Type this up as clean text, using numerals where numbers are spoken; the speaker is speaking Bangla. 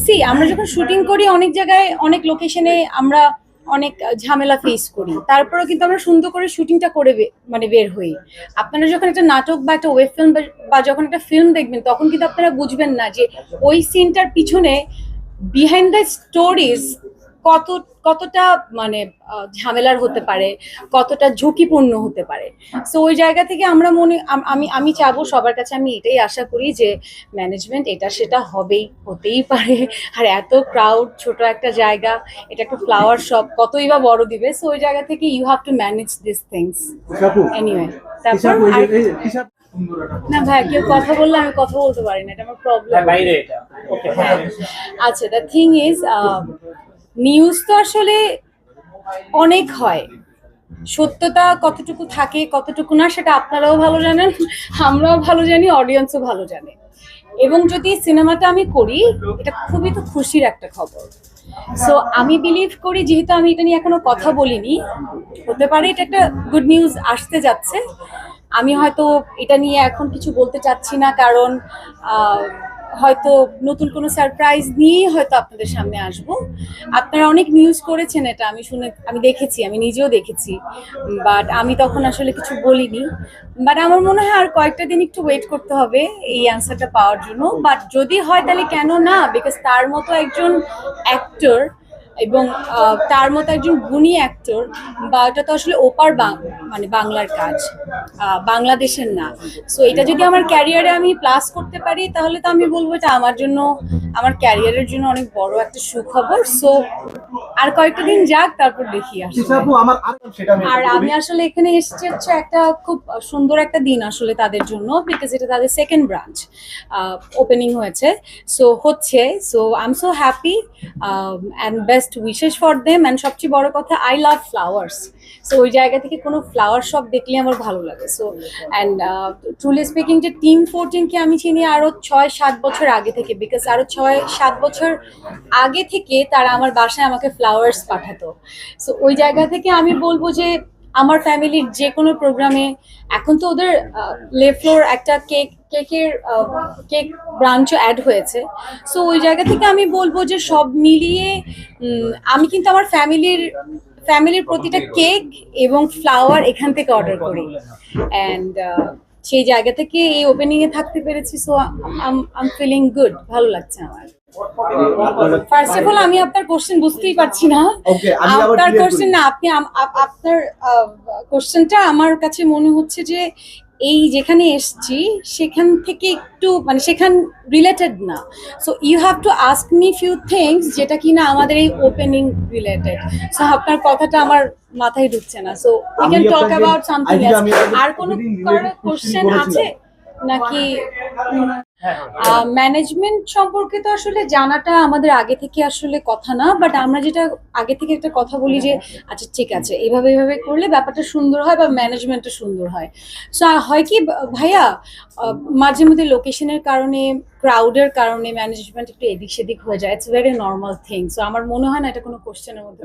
সি আমরা যখন শুটিং করি অনেক জায়গায় অনেক লোকেশনে আমরা অনেক ঝামেলা ফেস করি, তারপরেও কিন্তু আমরা সুন্দর করে শুটিংটা করে মানে বের হই। আপনারা যখন একটা নাটক বা একটা ওয়েব ফিল্ম বা যখন একটা ফিল্ম দেখবেন তখন কিন্তু আপনারা বুঝবেন না যে ওই সিনটার পিছনে বিহাইন্ড দ্য স্টোরিজ কত কতটা মানে ঝামেলার হতে পারে, কতটা ঝুঁকিপূর্ণ হতে পারে। সো ওই জায়গা থেকে আমরা আমি চাবো সবার কাছে, আমি এটাই আশা করি যে ম্যানেজমেন্ট এটা সেটা হতেই পারে। আর এত ক্রাউড, ছোট একটা জায়গা, এটা একটা ফ্লাওয়ার শপ, কতই বা বড় দিবে। সো ওই জায়গা থেকে you have to manage this things anyway. তারপর না ভাই, কেউ কথা বললে আমি কথা বলতে পারি না, এটা আমার প্রবলেম। আচ্ছা, দ্য থিং ইজ নিউজ তো আসলে অনেক হয়, সত্যতা কতটুকু থাকে কতটুকু না সেটা আপনারাও ভালো জানেন, আমরাও ভালো জানি, অডিয়েন্সও ভালো জানে। এবং যদি সিনেমাটা আমি করি, এটা খুবই তো খুশির একটা খবর। সো আমি বিলিভ করি, যেহেতু আমি এটা নিয়ে এখনো কথা বলিনি, হতে পারে এটা একটা গুড নিউজ আসতে যাচ্ছে। আমি হয়তো এটা নিয়ে এখন কিছু বলতে চাচ্ছি না, কারণ হয়তো নতুন কোনো সারপ্রাইজ নিয়ে হয়তো আপনাদের সামনে আসব। আপনারা অনেক নিউজ করেছেন, এটা আমি দেখেছি, আমি নিজেও দেখেছি, বাট আমি তখন আসলে কিছু বলিনি। বাট আমার মনে হয় আর কয়েকটা দিন একটু ওয়েট করতে হবে এই অ্যান্সারটা পাওয়ার জন্য। বাট যদি হয় তাহলে কেন না, বিকজ তার মতো একজন অ্যাক্টর এবং তার মতো একজন গুণী অ্যাক্টর, বা এটা তো আসলে মানে বাংলার কাজ, বাংলাদেশের না। সো এটা যদি আমার ক্যারিয়ারে আমি প্লাস করতে পারি, তাহলে তো আমি বলবো এটা আমার জন্য, আমার ক্যারিয়ারের জন্য অনেক বড় একটা সুখবর। সো আর কয়েকটা দিন যাক, তারপর দেখি আসলে। আর আমি আসলে এখানে এসেছি হচ্ছে একটা খুব সুন্দর একটা দিন আসলে তাদের জন্য, বিকজ এটা তাদের সেকেন্ড ব্রাঞ্চ ওপেনিং হয়েছে। So I am so happy and best wishes for them. And সবচেয়ে বড় কথা, আই লাভ ফ্লাওয়ার্স। সো ওই জায়গা থেকে কোনো ফ্লাওয়ার শপ দেখলে আমার ভালো লাগে। সো অ্যান্ড ট্রুলি স্পিকিং, যে টিম 14কে আমি চিনি আরো 6-7 বছর আগে থেকে, বিকজ আরো 6-7 বছর আগে থেকে তারা আমার বাসায় আমাকে ফ্লাওয়ার্স পাঠাতো। সো ওই জায়গা থেকে আমি বলবো যে আমার ফ্যামিলির যে কোনো প্রোগ্রামে, এখন তো ওদের লেফ্লোর একটা কেক ব্রাঞ্চও অ্যাড হয়েছে। সো ওই জায়গা থেকে আমি বলবো যে সব মিলিয়ে আমি কিন্তু আমার ফ্যামিলির প্রতিটা কেক এবং ফ্লাওয়ার এখান থেকে অর্ডার করি। অ্যান্ড সেই জায়গা থেকে এই ওপেনিং এ থাকতে পেরেছি। So I am feeling good, ভালো লাগছে আমার। ফার্স্ট অফ অল, আমি আপনার কোশ্চেন বুঝতেই পারছি না। আপনার কোশ্চেন না, আপনি আপনার কোশ্চেনটা আমার কাছে মনে হচ্ছে যে এই যেখানে এসছি সেখান থেকে একটু মানে সেখান রিলেটেড না। So you have to ask me few things যেটা কিনা আমাদের এই ওপেনিং রিলেটেড। সো আপনার কথাটা আমার মাথায় ঢুকছে না। So we can talk about something else. আর কোনো কোশ্চেন আছে নাকি? ম্যানেজমেন্ট সম্পর্কে তো আসলে জানাটা আমাদের আগে থেকে আসলে কথা না, বাট আমরা যেটা আগে থেকে একটা কথা বলি যে আচ্ছা ঠিক আছে, এইভাবে করলে ব্যাপারটা সুন্দর হয় বা ম্যানেজমেন্টটা সুন্দর হয়। সো হয় কি ভাইয়া, মাঝে মধ্যে লোকেশনের কারণে, ক্রাউডের কারণে ম্যানেজমেন্ট একটু এদিক সেদিক হয়ে যায়। It's very normal thing. So আমার মনে হয় না এটা কোনো কোশ্চেনের মধ্যে।